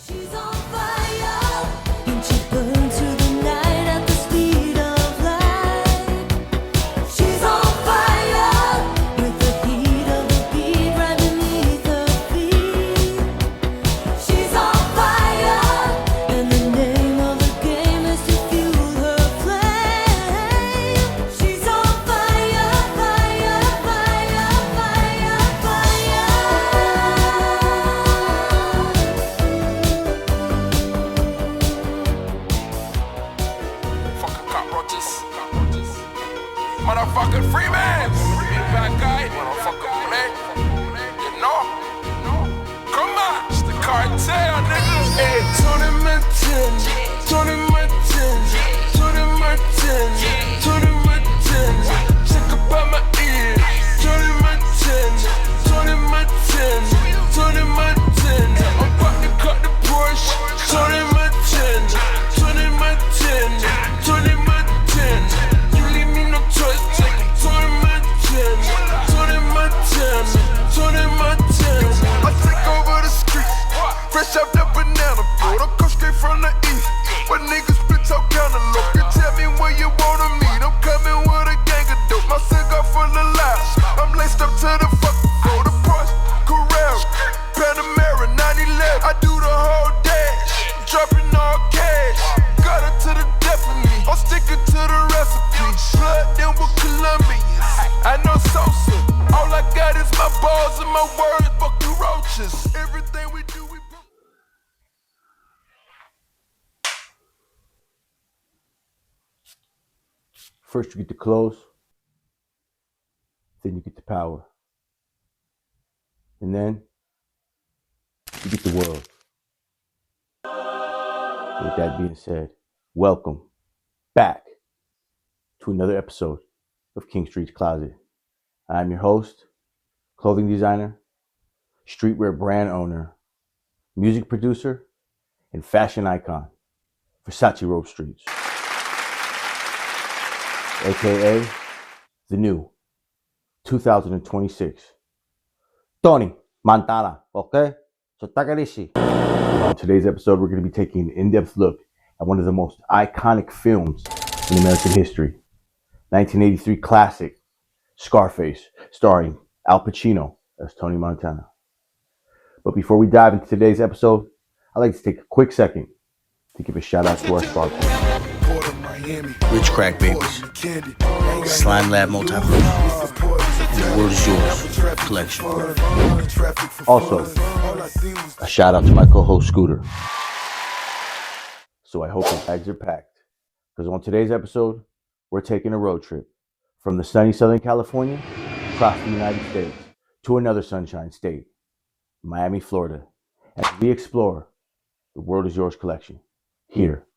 She's on fire, and she burns through the night at the speed of light. She's on fire, with the heat of the beat right beneath her feet. She's on fire, and the name of the game is to fuel her flame. She's on fire, fire, fire, fire, fire. Fucking cockroaches. Motherfucking Freeman. Bad guy. Motherfucking play. You know? Come on. It's the cartel, nigga. Hey, Tony Martin. Tony Martin. Tony Martin. Tony Martin. Check about my ears. Tony Martin. Tony Martin. Tony Martin. I'm about to cut the Porsche. Tony Martin. Tony Martin. Tony Martin. You leave me no choice. Tony Martin. Tony Martin. Tony Martin. I take over the streets. Fresh out the banana boat. I come straight from the east. Where niggas split out cantaloupe. You tell me where you wanna meet. I'm coming with a gang of dope. My cigar full of lies. I'm laced up to the fucking floor. The Porsche, Carrera, Panamera, 911. I do the whole dash. Dropping all cash. Got her to the death of me. I'm sticking to the recipe. Blood them with Colombians. I know Sosa. All I got is my balls and my words. Fuck you roaches. Everything we do, we First you get the clothes, then you get the power. And then you get the world. With that being said, welcome back to another episode of King Street's Closet. I'm your host, clothing designer, streetwear brand owner, music producer, and fashion icon, Versace Rope Streets. AKA the new 2026 Tony Montana, okay? So Takarishi. On today's episode, we're going to be taking an in-depth look at one of the most iconic films in American history. 1983 classic, Scarface, starring Al Pacino as Tony Montana. But before we dive into today's episode, I'd like to take a quick second to give a shout out to our sponsors. Rich Crack Babies, Slime Lab Multi-Fruit, and The World Is Yours collection. Also, a shout out to my co-host Scooter. So I hope your bags are packed, because on today's episode, we're taking a road trip from the sunny Southern California across the United States to another sunshine state, Miami, Florida, as we explore the World Is Yours collection here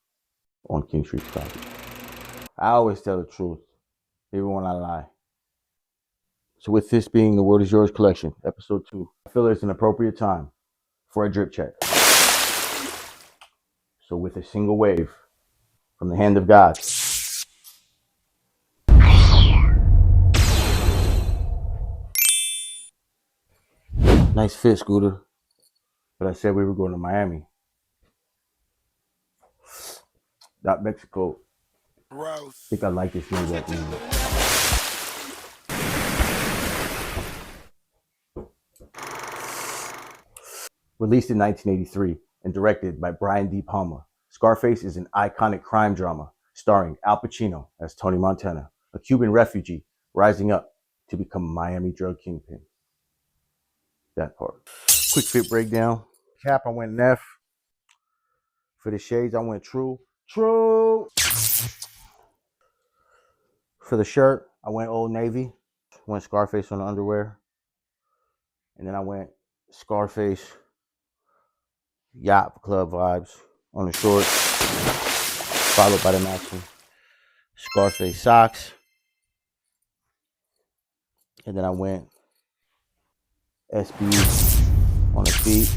on King Street's Closet. I always tell the truth, even when I lie. So with this being the World Is Yours collection, episode 2, I feel it's an appropriate time for a drip check. So with a single wave from the hand of God, nice fit, Scooter. But I said we were going to Miami, not Mexico. I think I like this name that music. Released in 1983 and directed by Brian De Palma, Scarface is an iconic crime drama starring Al Pacino as Tony Montana, a Cuban refugee rising up to become a Miami drug kingpin. That part. Quick fit breakdown. Cap, I went Neff. For the shades, I went True. For the shirt, I went Old Navy. Went Scarface on the underwear. And then I went Scarface Yacht Club vibes on the shorts. Followed by the matching Scarface socks. And then I went SB on the feet.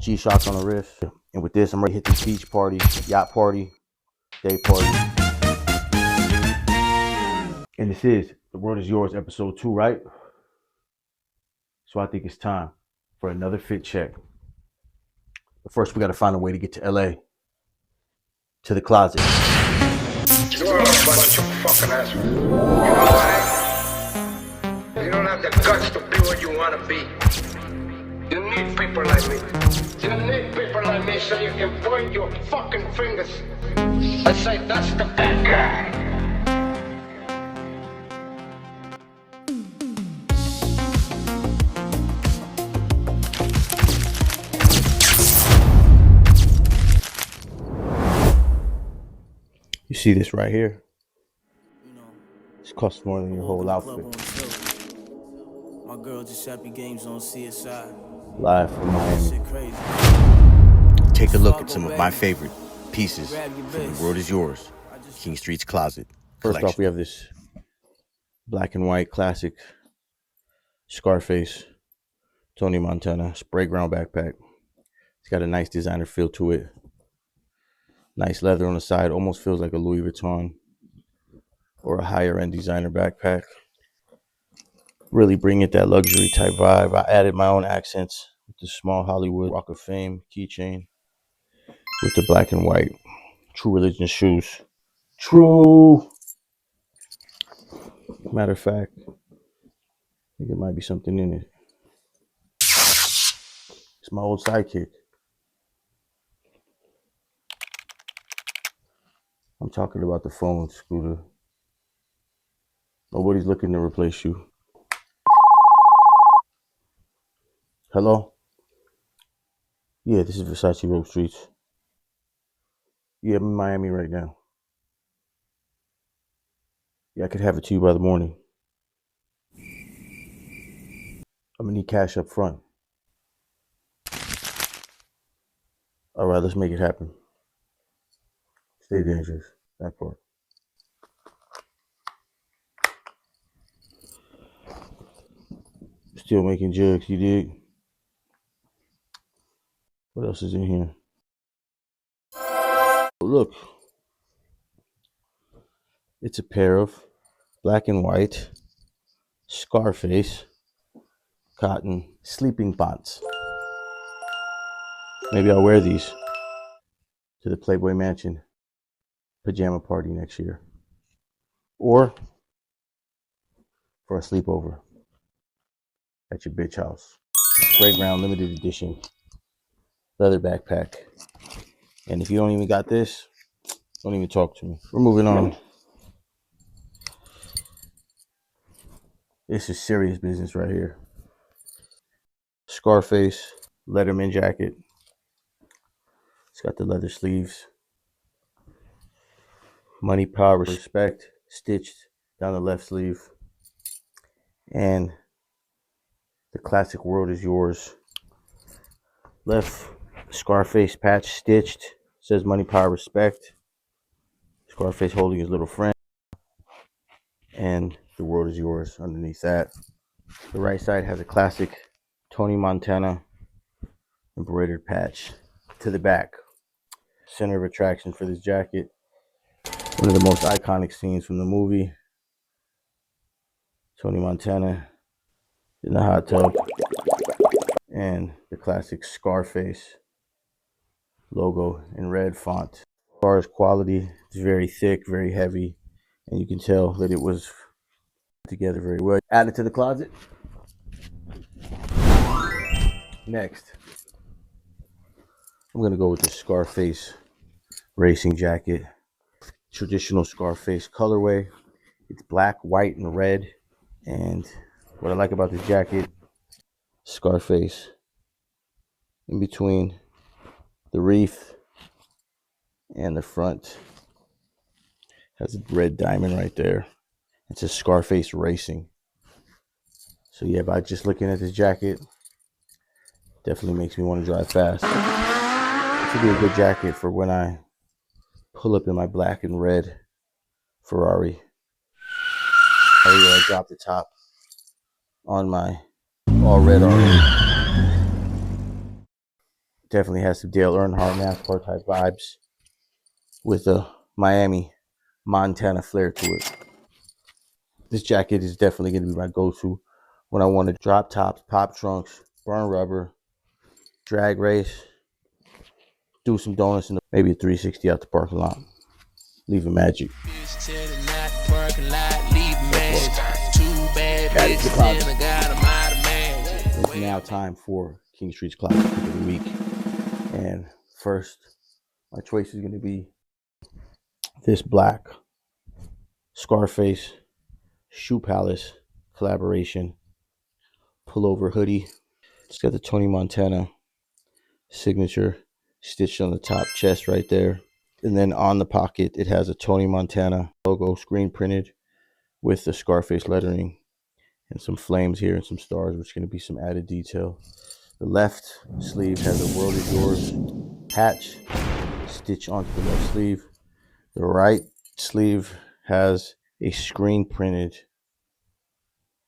G-Shocks on the wrist. And with this, I'm ready to hit the beach party, yacht party, day party. And this is The World Is Yours, episode 2, right? So I think it's time for another fit check. But first, we got to find a way to get to LA, to the closet. You're a bunch of fucking assholes. You know why? You don't have the guts to be what you want to be. You need people like me. You need people like me so you can point your fucking fingers and say, that's the bad guy. You see this right here? This costs more than your whole outfit. My girl just happy games on CSI. Live from Miami. Shit crazy. Take a look at some of my favorite pieces from The World Is Yours, King Street's Closet First off, collection. we have this black and white classic Scarface, Tony Montana spray ground backpack. It's got a nice designer feel to it. Nice leather on the side, almost feels like a Louis Vuitton or a higher end designer backpack. Really bring it that luxury type vibe. I added my own accents with the small Hollywood Walk of Fame keychain with the black and white True Religion shoes. True. Matter of fact, I think there might be something in it. It's my old sidekick. I'm talking about the phone, Scooter. Nobody's looking to replace you. Hello? Yeah, this is Versace Road Streets. Yeah, I'm in Miami right now. Yeah, I could have it to you by the morning. I'm gonna need cash up front. All right, let's make it happen. Stay dangerous. That part. Still making jugs, you dig? What else is in here? Oh, look. It's a pair of black and white Scarface cotton sleeping pants. Maybe I'll wear these to the Playboy Mansion pajama party next year. Or for a sleepover at your bitch house. Spray ground limited edition leather backpack. And if you don't even got this, don't even talk to me. We're moving on. This is serious business right here. Scarface Letterman jacket. It's got the leather sleeves. Money, power, respect stitched down the left sleeve. And the classic World Is Yours. Left Scarface patch stitched. Says money, power, respect. Scarface holding his little friend. And the World Is Yours underneath that. The right side has a classic Tony Montana embroidered patch to the back. Center of attraction for this jacket. One of the most iconic scenes from the movie. Tony Montana in the hot tub. And the classic Scarface logo in red font. As far as quality, it's very thick, very heavy, and you can tell that it was put together very well. Add it to the closet. Next, I'm gonna go with the Scarface racing jacket. Traditional Scarface colorway. It's black, white, and red. And what I like about this jacket, Scarface in between the reef and the front has a red diamond right there. It's a Scarface Racing. So yeah, by just looking at this jacket, definitely makes me want to drive fast. This would be a good jacket for when I pull up in my black and red Ferrari. I drop the top on my all red already. Definitely has some Dale Earnhardt NASCAR type vibes with a Miami, Montana flair to it. This jacket is definitely going to be my go-to when I want to drop tops, pop trunks, burn rubber, drag race, do some donuts, and maybe a 360 out the parking lot. Leaving magic. It's now time for King Street's Classic Pick of the Week. And first, my choice is going to be this black Scarface Shoe Palace collaboration pullover hoodie. It's got the Tony Montana signature stitched on the top chest right there. And then on the pocket, it has a Tony Montana logo screen printed with the Scarface lettering and some flames here and some stars, which is going to be some added detail. The left sleeve has a World Is Yours patch stitched onto the left sleeve. The right sleeve has a screen printed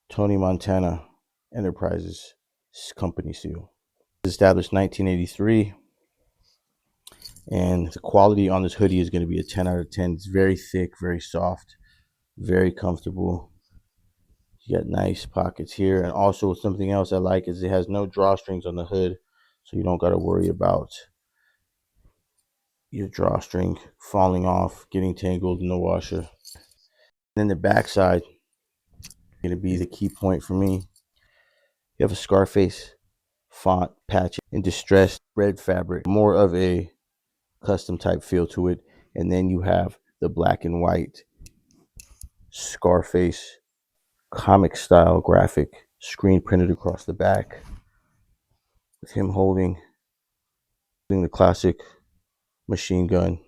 Tony Montana Enterprises company seal. Established 1983, and the quality on this hoodie is going to be a 10 out of 10. It's very thick, very soft, very comfortable. You got nice pockets here, and also something else I like is it has no drawstrings on the hood, so you don't got to worry about your drawstring falling off, getting tangled in the washer. Then the back side is going to be the key point for me. You have a Scarface font patch in distressed red fabric, more of a custom type feel to it. And then you have the black and white Scarface comic style graphic screen printed across the back with him holding the classic machine gun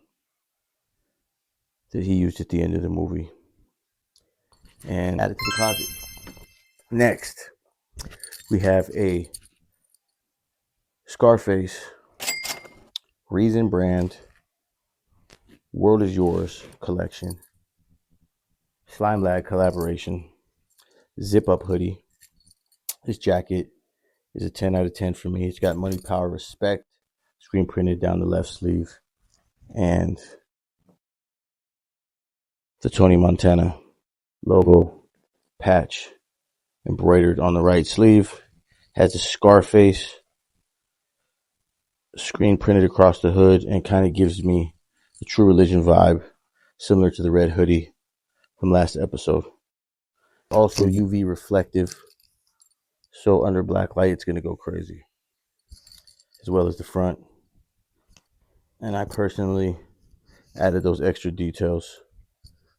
that he used at the end of the movie, and add it to the closet. Next, we have a Scarface Reason brand World Is Yours collection Slime Lad collaboration zip up hoodie. This jacket is a 10 out of 10 for me. It's got money, power, respect screen printed down the left sleeve, and the Tony Montana logo patch embroidered on the right sleeve. Has a Scarface screen printed across the hood and kind of gives me the True Religion vibe, similar to the red hoodie from last episode. Also UV reflective, so under black light it's going to go crazy, as well as the front. And I personally added those extra details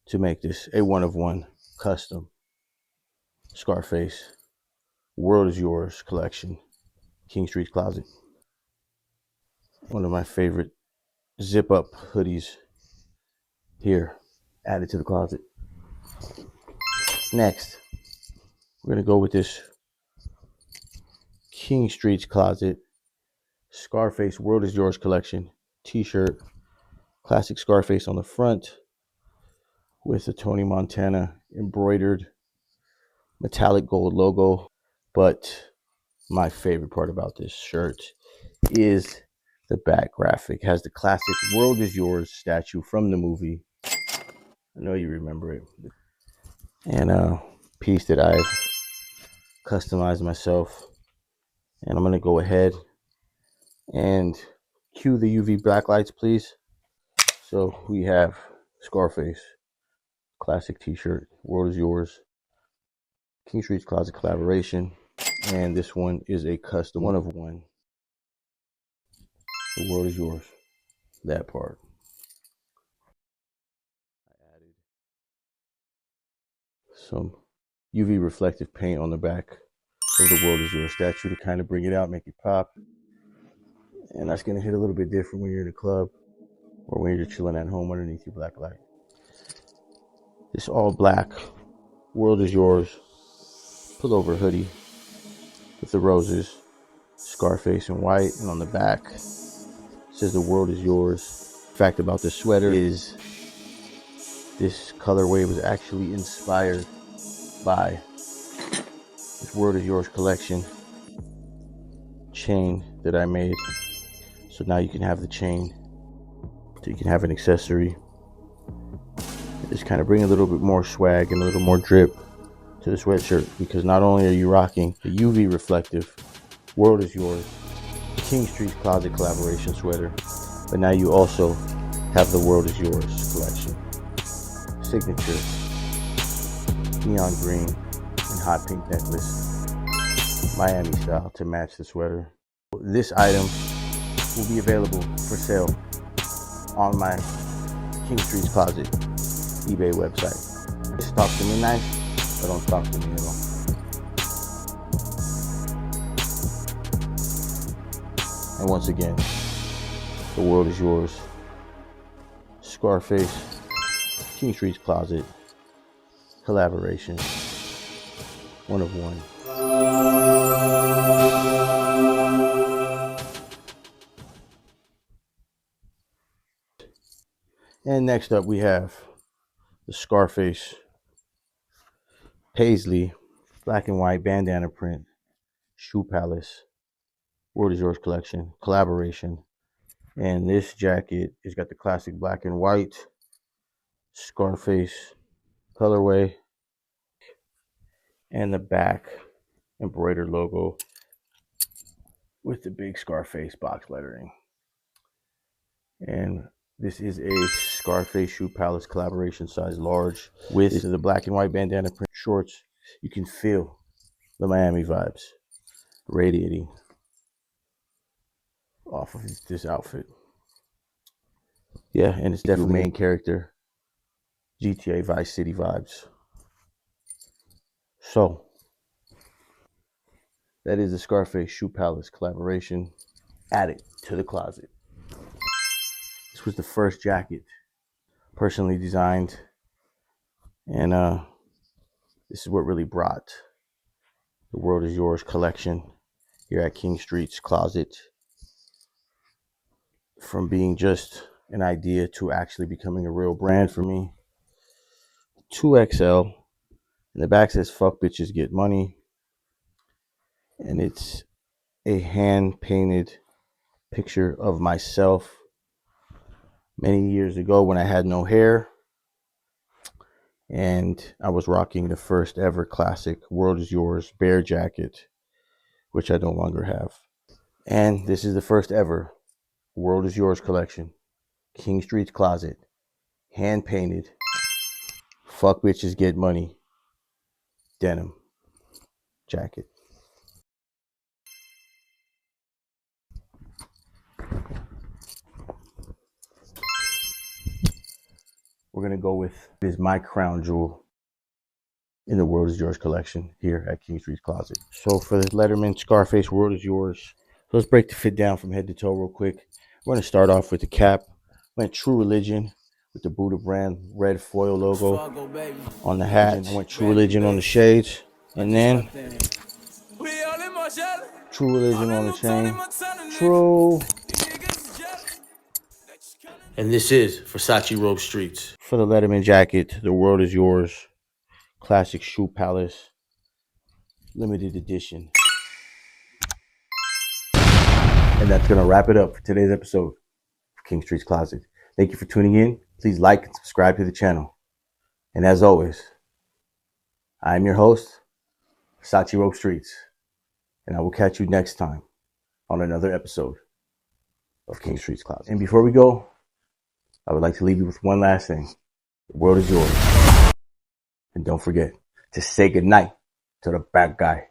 to make this a one-of-one custom Scarface World Is Yours collection King Street's Closet. One of my favorite zip up hoodies here, added to the closet. Next, we're going to go with this King Street's Closet Scarface World Is Yours collection t-shirt. Classic Scarface on the front with the Tony Montana embroidered metallic gold logo. But my favorite part about this shirt is the back graphic. It has the classic World Is Yours statue from the movie. I know you remember it. And a piece that I've customized myself. And I'm going to go ahead and cue the UV backlights, please. So we have Scarface classic t-shirt, World Is Yours, King Street's Closet collaboration. And this one is a custom one of one. The World Is Yours. That part. I added some UV reflective paint on the back of the World Is Yours statue to kind of bring it out, make it pop. And that's going to hit a little bit different when you're in a club or when you're chilling at home underneath your black light. This all black World Is Yours pullover hoodie with the roses, Scarface in white, and on the back it says the World Is Yours. Fact about this sweater is this colorway was actually inspired by this World Is Yours collection chain that I made. So now you can have the chain, so you can have an accessory. Just kind of bring a little bit more swag and a little more drip to the sweatshirt, because not only are you rocking the UV reflective World Is Yours King Street's Closet collaboration sweater, But now you also have the World Is Yours collection. Signature, neon green and hot pink necklace, Miami style to match the sweater. This item will be available for sale on my King Street's Closet eBay website. Just talk to me nice, but don't talk to me at all. And once again, the World Is Yours. Scarface, King Street's Closet, collaboration, one of one. And next up we have the Scarface Paisley black and white bandana print Shoe Palace World Is Yours collection collaboration. And this jacket has got the classic black and white Scarface colorway and the back embroidered logo with the big Scarface box lettering. And this is a Scarface Shoe Palace collaboration size large with the black and white bandana print shorts. You can feel the Miami vibes radiating off of this outfit. Yeah, and it's definitely main character GTA Vice City vibes. So that is the Scarface Shoe Palace collaboration. Add it to the closet. This was the first jacket personally designed, and this is what really brought the World Is Yours collection here at King Street's Closet from being just an idea to actually becoming a real brand for me. 2XL, and the back says "Fuck bitches, get money," and it's a hand painted picture of myself many years ago when I had no hair, and I was rocking the first ever classic World Is Yours bear jacket, which I no longer have. And this is the first ever World Is Yours collection, King Street's Closet, hand painted, fuck bitches get money, denim jacket. We're gonna go with this my crown jewel in the World Is Yours collection here at King Street's Closet. So for the Letterman Scarface World Is Yours, so let's break the fit down from head to toe real quick. We're gonna start off with the cap. Went True Religion with the Buddha brand red foil logo on the hat. I went True Religion on the shades, and then True Religion on the chain. True. And this is Versace Robe Streets. For the Letterman jacket, the World Is Yours classic Shoe Palace limited edition. And that's going to wrap it up for today's episode of King Street's Closet. Thank you for tuning in. Please like and subscribe to the channel. And as always, I'm your host, Versace Robe Streets. And I will catch you next time on another episode of King Street's Closet. And before we go, I would like to leave you with one last thing. The world is yours. And don't forget to say goodnight to the bad guy.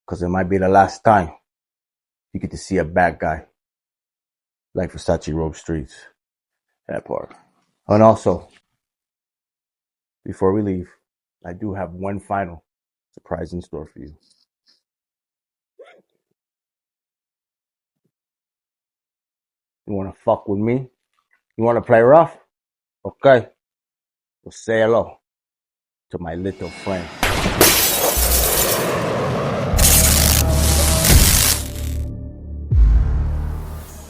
Because it might be the last time you get to see a bad guy like Versace Robe Streets. That part. And also, before we leave, I do have one final surprise in store for you. You want to fuck with me? You want to play rough? Okay. Well, say hello to my little friend.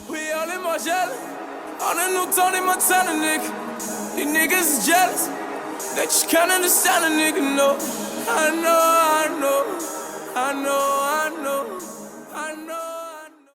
We all in Margiela, on a new Tony Montana nigga. These niggas is jealous, they just can't understand a nigga, no. I know,